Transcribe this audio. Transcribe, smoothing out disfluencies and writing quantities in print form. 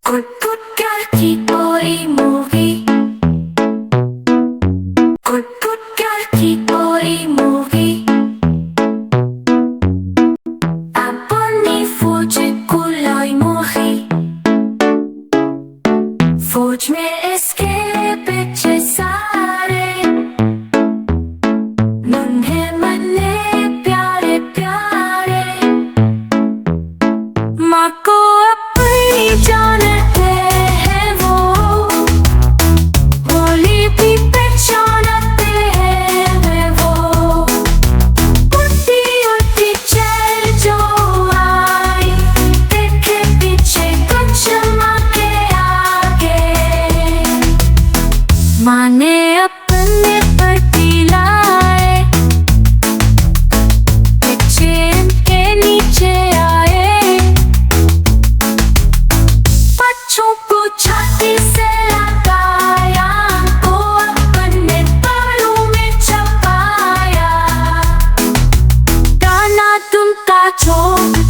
Kutkutkar ki pori movie. Kutkutkar ki pori movie. Apni फौज कुलाई मोही. फौज में इसके पीछे सारे नन्हे मन्ने प्यारे प्यारे. माँ को अपनी जानते हैं वो, बोली भी पहचानते हैं वो. उड़ती उड़ती चल जो आई, देखे पीछे कुछ चमके आगे. माँ ने अपने पति लाए, पीछे इनके नीचे आए. बच्चों को छाती से लगाया, को अपने बालों में छपाया. गाना तुम का छोड़